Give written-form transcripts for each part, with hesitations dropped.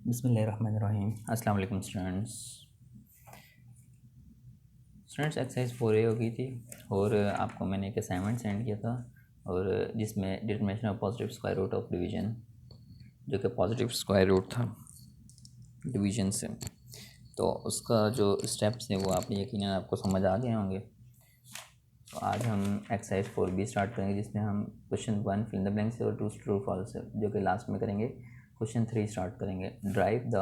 बिस्मिल्लाहिर्रहमानिर्रहीम। अस्सलाम वालेकुम स्टूडेंट्स। एक्सरसाइज 4A हो गई थी और आपको मैंने एक असाइनमेंट सेंड किया था और जिसमें determination of positive square root of division, जो कि पॉजिटिव स्क्वायर रूट था डिवीजन से, तो उसका जो स्टेप्स है वो आप यकीनन आपको समझ आ गए होंगे। तो आज हम एक्सरसाइज 4B स्टार्ट करेंगे, जिसमें हम question 1 fill in the blanks और 2 ट्रू फॉल्स है, जो कि लास्ट में करेंगे। क्वेश्चन 3 स्टार्ट करेंगे। Drive the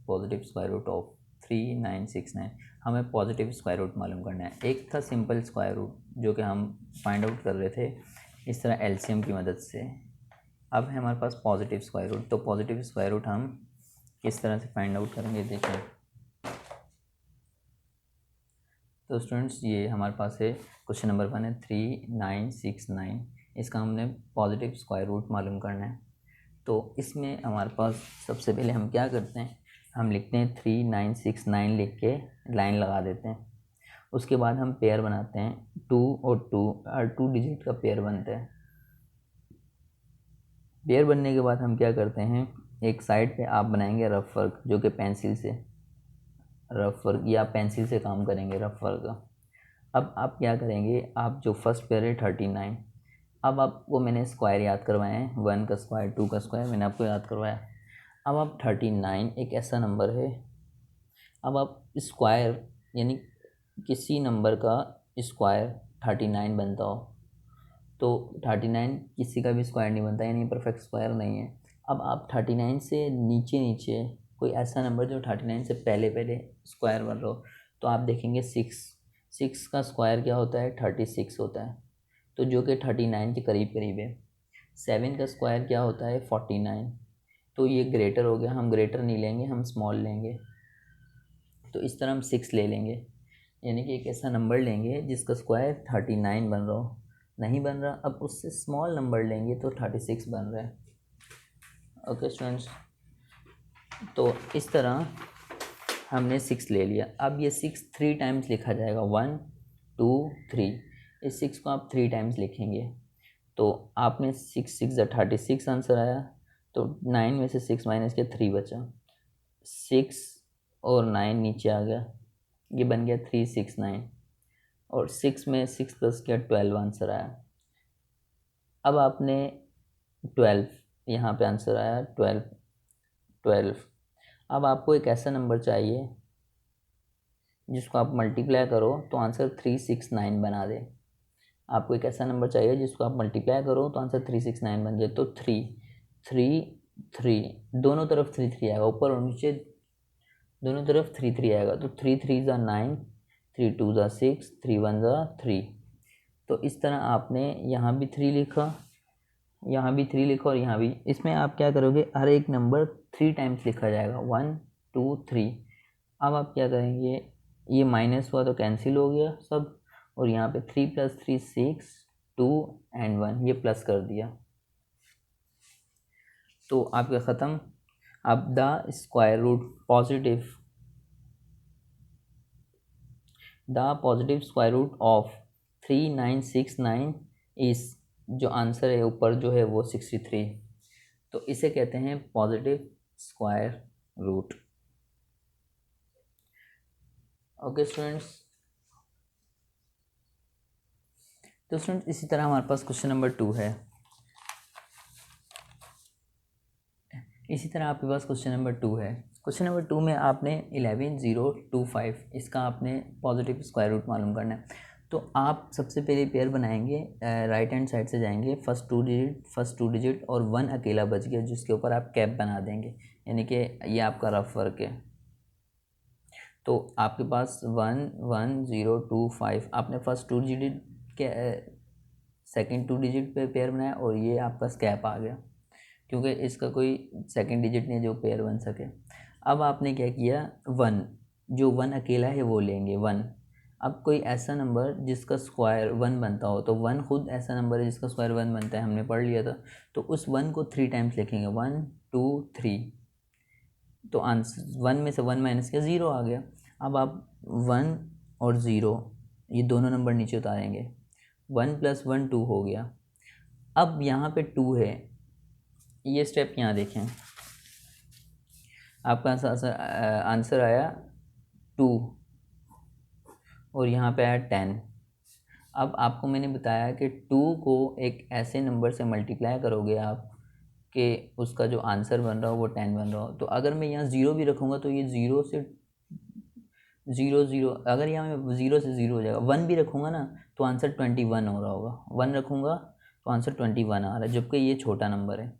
positive square root of 3969। हमें पॉजिटिव स्क्वायर रूट मालूम करना है। एक था सिंपल स्क्वायर रूट जो कि हम फाइंड आउट कर रहे थे इस तरह एलसीएम की मदद से। अब है हमारे पास पॉजिटिव स्क्वायर रूट, तो पॉजिटिव स्क्वायर रूट हम किस तरह से फाइंड आउट करेंगे देखें। तो स्टूडेंट्स ये हमारे पास है क्वेश्चन नंबर 1 है 3969। इसका हमने पॉजिटिव स्क्वायर रूट मालूम करना है। तो इसमें हमारे पास सबसे पहले हम क्या करते हैं, हम लिखते हैं 3969 लिख के लाइन लगा देते हैं। उसके बाद हम पेयर बनाते हैं, 2 और 2 और 2 डिजिट का पेयर बनता है। पेयर बनने के बाद हम क्या करते हैं, एक साइड पे आप बनाएंगे रफ वर्क, जो कि पेंसिल से रफ वर्क या पेंसिल से काम करेंगे रफ वर्क। अब आप क्या करेंगे, आप जो फर्स्ट पेयर है 39, अब आपको मैंने स्क्वायर याद करवाए हैं, 1 का स्क्वायर 2 का स्क्वायर मैंने आपको याद करवाया। अब आप 39 एक ऐसा नंबर है, अब आप स्क्वायर यानी किसी नंबर का स्क्वायर 39 बनता हो, तो 39 किसी का भी स्क्वायर नहीं बनता, यानी परफेक्ट स्क्वायर नहीं है। अब आप 39 से नीचे नीचे कोई ऐसा नंबर जो 39 से पहले पहले स्क्वायर बन रहा हो, तो आप देखेंगे 6 का स्क्वायर क्या होता है, 36 होता है, तो जो कि 39 के करीब करीब है। 7 का स्क्वायर क्या होता है, 49, तो ये ग्रेटर हो गया, हम ग्रेटर नहीं लेंगे, हम स्मॉल लेंगे। तो इस तरह हम 6 ले लेंगे, यानी कि एक ऐसा नंबर लेंगे जिसका स्क्वायर 39 बन रहा हो। नहीं बन रहा, अब उससे स्मॉल नंबर लेंगे तो 36 बन रहा है। ओके स्टूडेंट्स, तो इस तरह हमने 6 ले लिया। अब ये 6 3 टाइम्स लिखा जाएगा, 1 2 3। इस 6 को आप 3 टाइम्स लिखेंगे, तो आपने 6 6 आंसर आया। तो 9 में से 6 माइनस किया, 3 बचा। 6 और 9 नीचे आ गया, ये बन गया 369, और 6 में 6 प्लस किया 12 आंसर आया। अब आपने 12 यहाँ पे आंसर आया 12। अब आपको एक ऐसा नंबर चाहिए जिसको आप मल्टीप्लाई करो तो आंसर 369 बना दे। आपको एक ऐसा नंबर चाहिए जिसको आप मल्टीप्लाई करो तो आंसर 369 बन जाए। तो 3 दोनों तरफ 3 आएगा, ऊपर और नीचे दोनों तरफ 3 आएगा। तो 3 × 9, 3 2 6, 3 1 3। तो इस तरह आपने यहाँ भी 3 लिखा, यहाँ भी 3 लिखा और यहाँ भी। इसमें आप क्या करोगे, हर एक नंबर 3 टाइम्स लिखा जाएगा, 1 2 3। अब आप क्या करेंगे, ये माइनस हुआ तो कैंसिल हो गया सब, और यहाँ पे 3 + 3 6, 2 और 1 ये प्लस कर दिया, तो आपका ख़त्म। अब the square root square root of 3969 इस, जो आंसर है ऊपर जो है वो 63, तो इसे कहते हैं positive square root. Okay students, तो स्टूडेंट इसी तरह हमारे पास क्वेश्चन नंबर 2 है। इसी तरह आपके पास क्वेश्चन नंबर 2 है। क्वेश्चन नंबर 2 में आपने 11025 इसका आपने पॉजिटिव स्क्वायर रूट मालूम करना है। तो आप सबसे पहले पेयर बनाएंगे, राइट हैंड साइड से जाएंगे, फर्स्ट टू डिजिट और 1 अकेला बच गया जिसके ऊपर आप कैप बना देंगे, यानी कि ये आपका रफ वर्क है। तो आपके पास 11025, आपने फर्स्ट 2 डिजिट के सेकेंड 2 डिजिट पे पेयर बनाया और ये आपका स्कैप आ गया, क्योंकि इसका कोई सेकंड डिजिट नहीं जो पेयर बन सके। अब आपने क्या किया, 1 जो 1 अकेला है वो लेंगे 1। अब कोई ऐसा नंबर जिसका स्क्वायर 1 बनता हो, तो 1 खुद ऐसा नंबर है जिसका स्क्वायर 1 बनता है, हमने पढ़ लिया था। तो उस 1 को 3 टाइम्स लिखेंगे, 1 2 3। तो आंसर 1 में से 1 माइनस किया, 0 आ गया। अब आप 1 और 0 ये दोनों नंबर नीचे उतारेंगे, 1 + 1 2 हो गया। अब यहाँ पे 2 है, ये स्टेप यहाँ देखें, आपका आंसर आया 2 और यहाँ पे आया 10। अब आपको मैंने बताया कि 2 को एक ऐसे नंबर से मल्टीप्लाई करोगे आप कि उसका जो आंसर बन रहा हो वो 10 बन रहा हो। तो अगर मैं यहाँ 0 भी रखूँगा तो ये 0 से 0 अगर यहाँ मैं 0 से 0 हो जाएगा। 1 भी रखूँगा ना तो आंसर 21 हो रहा होगा। 1 रखूँगा तो आंसर 21 आ रहा है, जबकि ये छोटा नंबर है।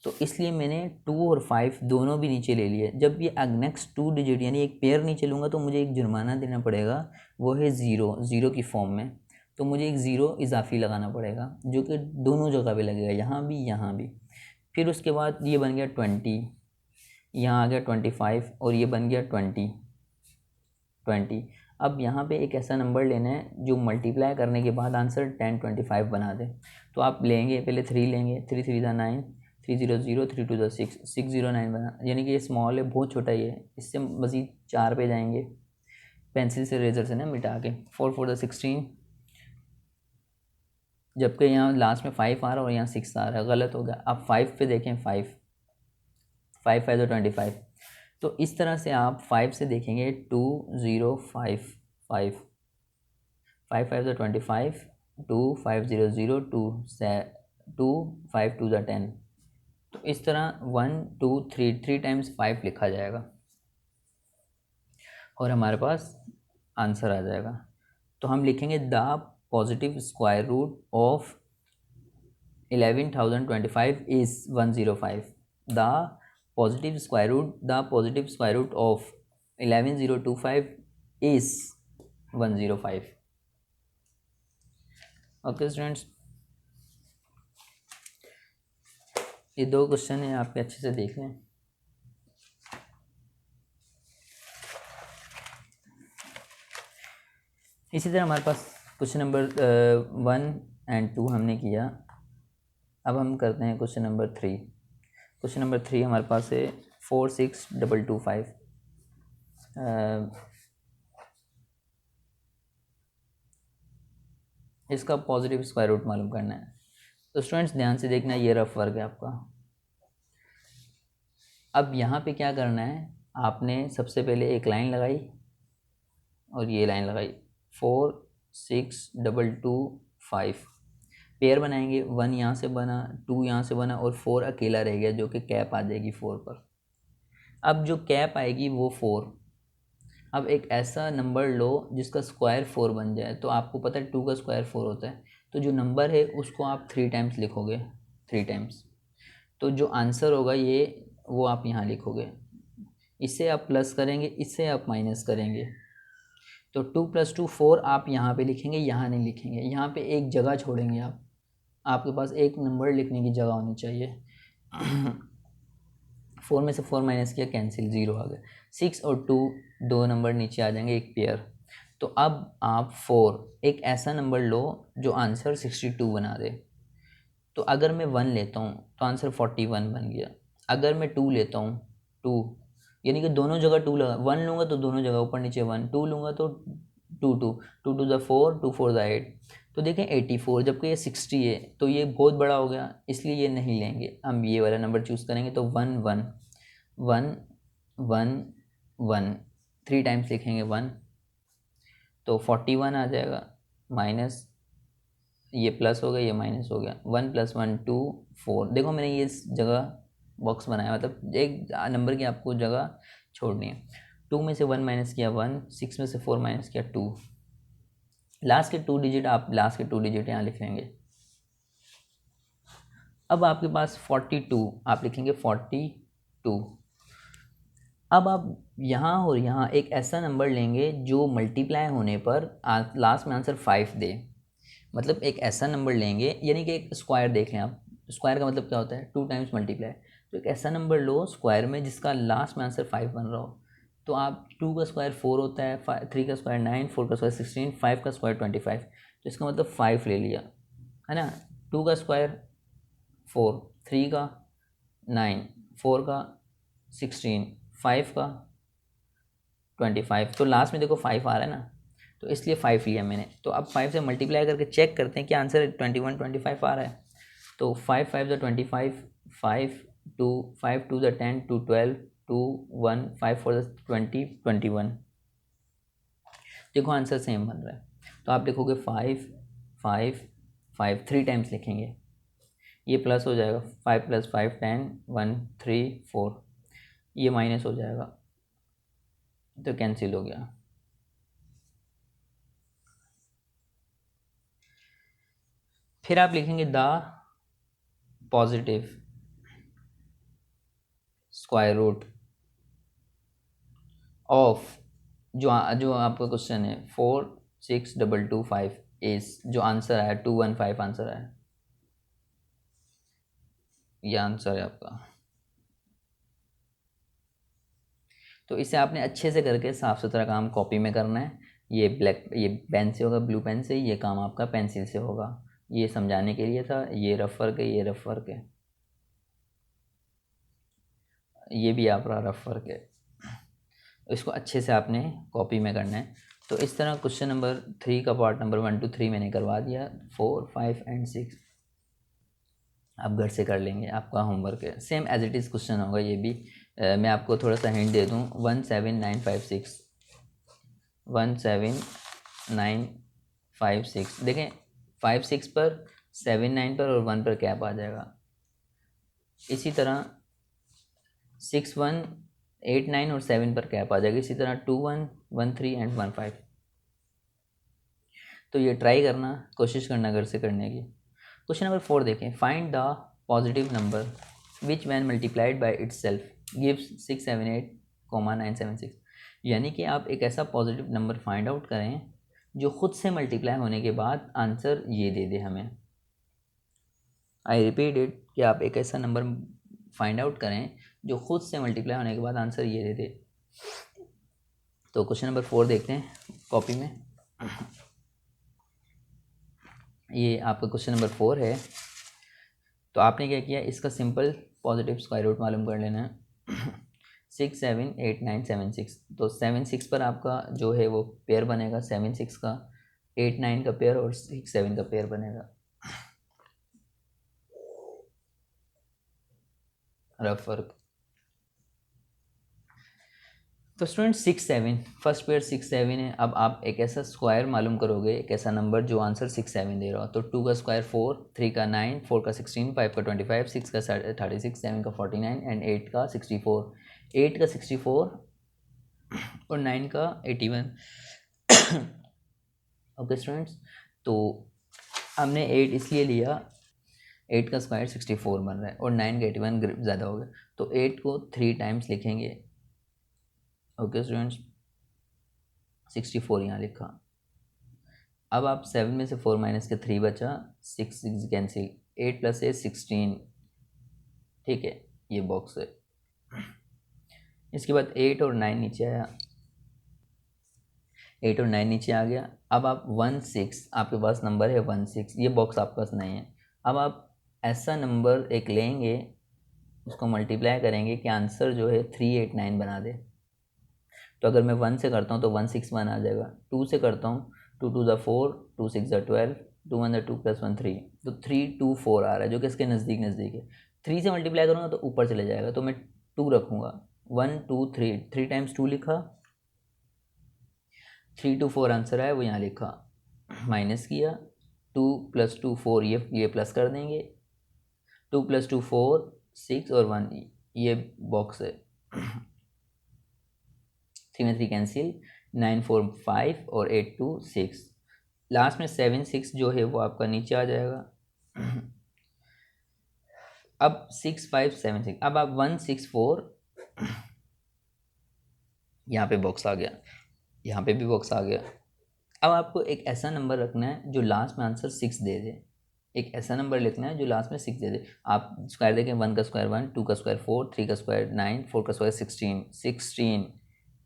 तो इसलिए मैंने 2 और 5 दोनों भी नीचे ले लिए। जब ये नेक्स्ट 2 डिजिट यानी एक पेयर नीचे लूँगा तो मुझे एक जुर्माना देना पड़ेगा, वो है 0 की फॉर्म में। तो मुझे एक 0 इजाफी लगाना पड़ेगा जो कि दोनों जगह पे लगेगा, यहाँ भी यहाँ भी। फिर उसके बाद ये बन गया 20, यहाँ आ गया 25 और ये बन गया 20। अब यहाँ पे एक ऐसा नंबर लेना है जो मल्टीप्लाई करने के बाद आंसर 10 25 बना दे। तो आप लेंगे पहले 3 लेंगे, 3 3 ज़ा 9, 3 0 0, 3 2 ज़ा 6, 6 0 9 बना। यानी कि ये स्मॉल है, बहुत छोटा ही है। इससे मज़ीद 4 पे जाएंगे पेंसिल से रेजर से ना मिटा के। 4 4 ज़ा 16, जबकि यहाँ लास्ट में 5 आ रहा है और यहाँ 6 आ रहा है, गलत हो गया। आप 5 पे देखें, 5 5 5 25। तो इस तरह से आप 5 से देखेंगे 2 0 5 5 5 5 25, 2 5 0 0, 2 5 2 10। तो इस तरह 1 2 3 टाइम्स 5 लिखा जाएगा और हमारे पास आंसर आ जाएगा। तो हम लिखेंगे the positive square root of 11,025 is 105. The positive square root of 11,025 is 105. Okay students, ये 2 क्वेश्चन है, आपके अच्छे से देख लें। इसी तरह हमारे पास क्वेश्चन नंबर 1 और 2 हमने किया। अब हम करते हैं क्वेश्चन नंबर 3। क्वेश्चन नंबर 3 हमारे पास है 4 6 2 2 5। इसका पॉजिटिव स्क्वायर रूट मालूम करना है। तो स्टूडेंट्स ध्यान से देखना, ये रफ वर्क है आपका। अब यहाँ पे क्या करना है, आपने सबसे पहले एक लाइन लगाई और ये लाइन लगाई, 4 6 2 2 5 पेयर बनाएंगे। 1 यहाँ से बना, 2 यहाँ से बना और 4 अकेला रह गया जो कि कैप आ जाएगी 4 पर। अब जो कैप आएगी वो 4। अब एक ऐसा नंबर लो जिसका स्क्वायर 4 बन जाए। तो आपको पता है 2 का स्क्वायर 4 होता है, तो जो नंबर है उसको आप 3 टाइम्स लिखोगे, 3 टाइम्स। तो जो आंसर होगा ये वो आप यहाँ लिखोगे। इससे आप प्लस करेंगे, इससे आप माइनस करेंगे। तो 2 + 2 4 आप यहाँ पे लिखेंगे, यहाँ नहीं लिखेंगे। यहाँ पे एक जगह छोड़ेंगे आप, आपके पास एक नंबर लिखने की जगह होनी चाहिए। 4 में से 4 माइनस किया, कैंसिल, 0 आ गया। 6 और 2 2 नंबर नीचे आ जाएंगे, एक पेयर। तो अब आप 4 एक ऐसा नंबर लो जो आंसर 62 बना दे। तो अगर मैं 1 लेता हूँ तो आंसर 41 बन गया। अगर मैं 2 लेता हूँ, 2 यानी कि दोनों जगह 2 लगा। 1 लूँगा तो दोनों जगह ऊपर नीचे 1, 2 लूँगा तो 2 2 2 2 ज़ा 4, 2 4 ज़ा 8। तो देखें 84, जबकि ये 60 है तो ये बहुत बड़ा हो गया, इसलिए ये नहीं लेंगे। हम ये वाला नंबर चूज़ करेंगे। तो 1 1 1 1 1 3 टाइम्स लिखेंगे 1, तो 41 आ जाएगा। माइनस ये प्लस हो गया, ये माइनस हो गया। 1 + 1 2 4। देखो मैंने ये जगह बॉक्स बनाया, मतलब एक नंबर की आपको जगह छोड़नी है। 2 में से 1 माइनस किया 1, 6 में से 4 माइनस किया 2। लास्ट के 2 डिजिट आप लास्ट के 2 डिजिट यहाँ लिख लेंगे। अब आपके पास 42 आप लिखेंगे 42। अब आप यहाँ और यहाँ एक ऐसा नंबर लेंगे जो मल्टीप्लाई होने पर लास्ट में आंसर 5 दे। मतलब एक ऐसा नंबर लेंगे, यानी कि एक स्क्वायर देख लें आप। स्क्वायर का मतलब क्या होता है, 2 टाइम्स मल्टीप्लाई। तो एक ऐसा नंबर लो स्क्वायर में जिसका लास्ट में आंसर 5 बन रहा हो। तो आप 2 का स्क्वायर 4 होता है, 3 का स्क्वायर 9, 4 का स्क्वायर 16, 5 का स्क्वायर 25। तो इसका मतलब 5 ले लिया है ना। 2 का स्क्वायर 4, 3 का 9, 4 का 16, 5 का 25। तो लास्ट में देखो 5 आ रहा है ना, तो इसलिए 5 लिया मैंने। तो अब 5 से मल्टीप्लाई करके चेक करते हैं कि आंसर 21 25 आ रहा है। तो 5 5 ज़ा 25, 5 2 5 2 ज़ा 10, 2 12, 2 1 5 4 20 21। देखो आंसर सेम बन रहा है, तो आप लिखोगे 5 5 5 3 टाइम्स लिखेंगे, ये प्लस हो जाएगा 5 + 5 10 1 3 4, ये माइनस हो जाएगा तो कैंसिल हो गया। फिर आप लिखेंगे the positive square root of, जो आपका क्वेश्चन है 4 6 2 2 5 इज, जो आंसर आया 215 आंसर आया, ये आंसर है आपका। तो इसे आपने अच्छे से करके साफ सुथरा काम कॉपी में करना है। ये पेन से होगा, ब्लू पेन से, ये काम आपका पेंसिल से होगा। ये समझाने के लिए था, ये रफ वर्क है, ये रफ वर्क है, ये भी आपका रफ वर्क है। इसको अच्छे से आपने कॉपी में करना है। तो इस तरह क्वेश्चन नंबर 3 का पार्ट नंबर 1 2 3 मैंने करवा दिया, 4 5 एंड 6 आप घर से कर लेंगे, आपका होमवर्क है। Same as it is question होगा ये भी। मैं आपको थोड़ा सा हिंट दे दूँ, 17956 17956 देखें, 5 6 पर, 7 9 पर और 1 पर कैप आ जाएगा। इसी तरह 6 1 8 9 और 7 पर कैप आ जाएगा। इसी तरह 2 1 1 3 एंड 1 5। तो ये ट्राई करना, कोशिश करना घर से करने की। क्वेश्चन नंबर 4 देखें, find the positive number which when multiplied by its self gives 678,976। यानी कि आप एक ऐसा पॉजिटिव नंबर फाइंड आउट करें जो खुद से मल्टीप्लाई होने के बाद आंसर ये दे दे हमें। आई रिपीट इट, कि आप एक ऐसा नंबर फाइंड आउट करें जो खुद से मल्टीप्लाई होने के बाद आंसर ये दे दे। तो क्वेश्चन नंबर 4 देखते हैं कॉपी में। ये आपका क्वेश्चन नंबर 4 है। तो आपने क्या किया, इसका सिंपल पॉजिटिव स्क्वायर रूट मालूम कर लेना है। 6 7 8 9 7 6, तो 7 6 पर आपका जो है वो पेयर बनेगा 7 6 का, 8 9 का पेयर और 6 7 का पेयर बनेगा। Rough work. तो स्टूडेंट 6 7 फर्स्ट पेयर 6 7 है। अब आप एक ऐसा स्क्वायर मालूम करोगे, एक ऐसा नंबर जो आंसर 6 7 दे रहा हो। तो 2 का स्क्वायर 4, 3 का 9, 4 का 16, 5 का 25, 6 का 36, 7 का 49 एंड 8 का 64। 8 का 64 और 9 का 81। ओके स्टूडेंट्स, तो हमने 8 इसलिए लिया, 8 का स्क्वायर 64 बन रहा है और 9 का 81 ज़्यादा हो गया, तो 8 को 3 टाइम्स लिखेंगे। ओके स्टूडेंट्स, 64 यहाँ लिखा। अब आप 7 में से 4 माइनस के 3 बचा, 6 6 कैंसिल, 8 + 8 16। ठीक है, ये बॉक्स है। इसके बाद 8 और 9 नीचे आया, 8 और 9 नीचे आ गया। अब आप 1 6, आपके पास नंबर है 1 6, ये बॉक्स आपके पास नहीं है। अब आप ऐसा नंबर एक लेंगे, उसको मल्टीप्लाई करेंगे कि आंसर जो है 389 बना दे। तो अगर मैं 1 से करता हूँ तो 161 आ जाएगा। 2 से करता हूँ, 2 2 4, 2 6 12, 2 1 2 + 1 3, तो 3 2 4 आ रहा है, जो कि इसके नज़दीक नज़दीक है। 3 से मल्टीप्लाई करूँगा तो ऊपर चले जाएगा, तो मैं 2 रखूँगा। 1 2 3, 3 टाइम्स 2 लिखा, 3 2 4 आंसर आया, वो यहाँ लिखा, माइनस किया, 2 + 2 4, ये प्लस कर देंगे, 2 + 2 4 6 और 1, ये बॉक्स है। 3 में 3 कैंसिल, 9 4 5 और 8 2 6, लास्ट में 7 6 जो है वो आपका नीचे आ जाएगा। अब 6 5 7 6, अब आप 1 6 4, यहाँ पे बॉक्स आ गया, यहाँ पे भी बॉक्स आ गया। अब आपको एक ऐसा नंबर रखना है जो लास्ट में आंसर 6 दे दे। एक ऐसा नंबर लिखना है जो लास्ट में 6 दे दे। आप स्क्वायर देखें, 1 का स्क्वायर 1, 2 का स्क्वायर 4, 3 का स्क्वायर 9, 4 का स्क्वायर 16, 16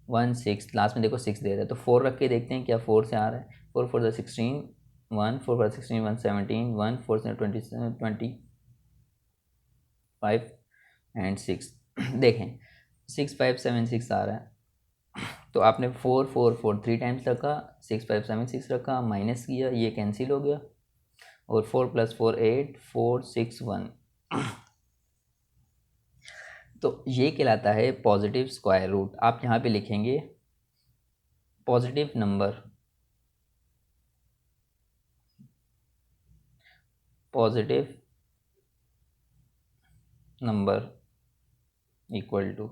1 6, लास्ट में देखो 6 दे रहा है, तो 4 रख के देखते हैं क्या 4 से आ रहा है। 4 4 16 1, 4 4 16 1 17, 1 4 से 25 एंड 6। देखें 6 5 7 6 आ रहा है, तो आपने 4 4 4 3 टाइम्स रखा, 6 5 7 6 रखा, माइनस किया, ये कैंसिल हो गया, और 4 + 4 8, 4 6 1। तो ये कहलाता है पॉजिटिव स्क्वायर रूट। आप यहाँ पे लिखेंगे positive number, positive number equal to,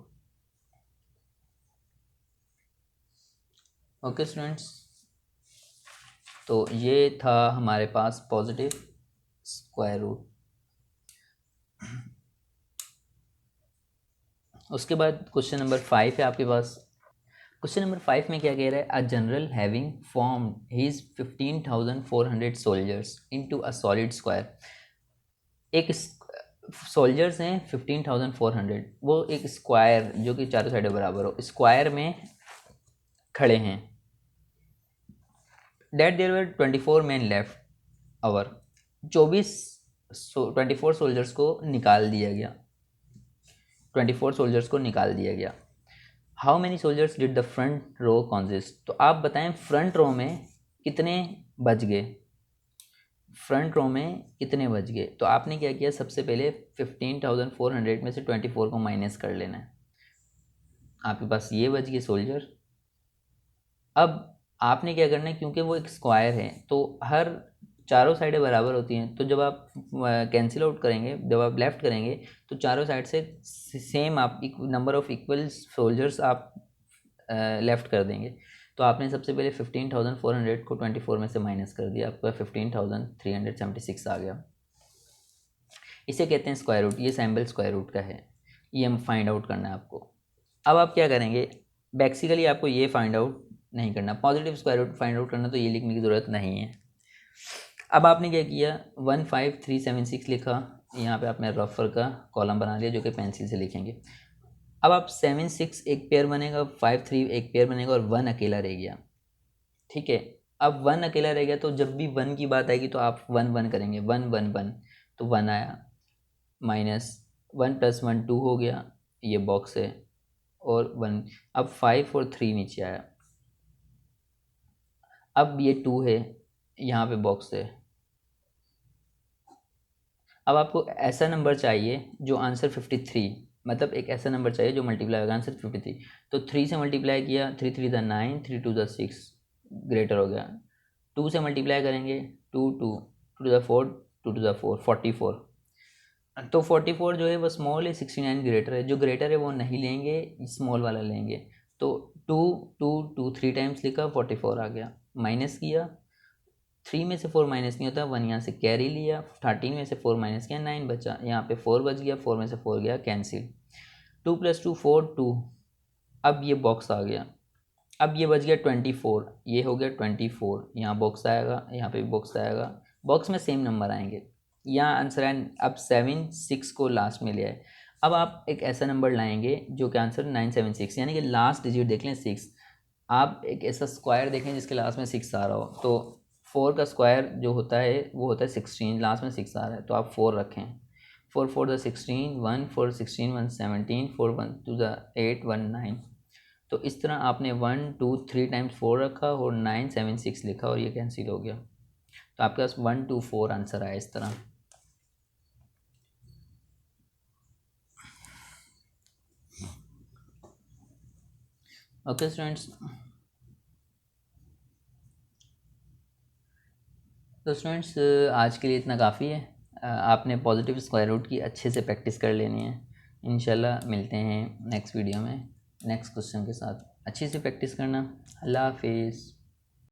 okay students. तो ये था हमारे पास पॉजिटिव स्क्वायर रूट। उसके बाद क्वेश्चन नंबर 5 है आपके पास। क्वेश्चन नंबर 5 में क्या कह रहा है, a general having formed his 15,400 soldiers into a solid square. एक सोल्जर्स हैं 15,400, वो एक स्क्वायर जो कि चारों साइडें बराबर हो, स्क्वायर में खड़े हैं। That there were 24 man left over, 24 soldiers को निकाल दिया गया, 24 सोल्जर्स को निकाल दिया गया। How many soldiers did the front row consist. तो आप बताएं फ्रंट रो में कितने बच गए, फ्रंट रो में कितने बच गए। तो आपने क्या किया, सबसे पहले 15,400 में से 24 को माइनस कर लेना है। आपके पास ये बच गए सोल्जर। अब आपने क्या करना है, क्योंकि वो एक स्क्वायर है तो हर चारों साइडें बराबर होती हैं, तो जब आप कैंसिल आउट करेंगे, जब आप लेफ़्ट करेंगे तो चारों साइड से सेम आप नंबर ऑफ इक्वल सोल्जर्स आप लेफ़्ट कर देंगे। तो आपने सबसे पहले 15,400 को 24 में से माइनस कर दिया, आपका 15,376 आ गया। इसे कहते हैं स्क्वायर रूट, ये सैम्पल स्क्वायर रूट का है, ये हम फाइंड आउट करना है आपको। अब आप क्या करेंगे, बेसिकली आपको ये फाइंड आउट नहीं करना, positive square root find out करना, तो ये लिखने की ज़रूरत नहीं है। अब आपने क्या किया, 15376 लिखा, यहाँ पे आपने रफर का कॉलम बना लिया जो कि पेंसिल से लिखेंगे। अब आप 76 एक पेयर बनेगा, 53 एक पेयर बनेगा और 1 अकेला रह गया, ठीक है। अब 1 अकेला रह गया तो जब भी 1 की बात आएगी तो आप 1 1 करेंगे, 1 1 1, तो 1 आया, माइनस 1 + 1 2 हो गया, ये बॉक्स है, और 1। अब 5 और 3 नीचे आया, अब ये 2 है, यहाँ पे बॉक्स है। अब आपको ऐसा नंबर चाहिए जो आंसर 53, मतलब एक ऐसा नंबर चाहिए जो मल्टीप्लाई होगा आंसर 53। तो 3 से मल्टीप्लाई किया, 3 3 = 9, 3 2 = 6, ग्रेटर हो गया। 2 से मल्टीप्लाई करेंगे, 2 2 2 = 4, 2 2 = 4, 44। तो 44 जो है वो स्मॉल है, 69 ग्रेटर है, जो ग्रेटर है वो नहीं लेंगे, स्मॉल वाला लेंगे। तो 2 2 2 3 टाइम्स लिखा, 44 आ गया। माइनस किया, 3 में से 4 माइनस नहीं होता, 1 यहाँ से कैरी लिया, 13 में से 4 माइनस किया, 9 बचा, यहाँ पे 4 बच गया, 4 में से 4 गया कैंसिल, 2 + 2 4 2। अब ये बॉक्स आ गया, अब ये बच गया 24, ये हो गया 24, यहाँ बॉक्स आएगा, यहाँ पे भी बॉक्स आएगा, बॉक्स में सेम नंबर आएंगे। यहाँ आंसर है, अब 7 6 को लास्ट में ले आए। अब आप एक ऐसा नंबर लाएंगे जो कि आंसर 976, यानी कि लास्ट डिजिट देख लें 6। आप एक ऐसा स्क्वायर देखें जिसके लास्ट में 6 आ रहा हो, तो 4 का स्क्वायर जो होता है वो होता है 16, लास्ट में 6 आ रहा है तो आप 4 रखें। 4 4 = 16, 1 4 16 1 17, 4 1 2 = 8 1 9। तो इस तरह आपने 1 2 3 टाइम्स 4 रखा और 9 7 6 लिखा और ये कैंसिल हो गया। तो आपके पास 1 2 4 आंसर आया इस तरह। ओके स्टूडेंट्स, तो स्टूडेंट्स आज के लिए इतना काफ़ी है। आपने पॉजिटिव स्क्वायर रूट की अच्छे से प्रैक्टिस कर लेनी है। इंशाल्लाह मिलते हैं नेक्स्ट वीडियो में नेक्स्ट क्वेश्चन के साथ। अच्छी से प्रैक्टिस करना। अल्लाह हाफिज़।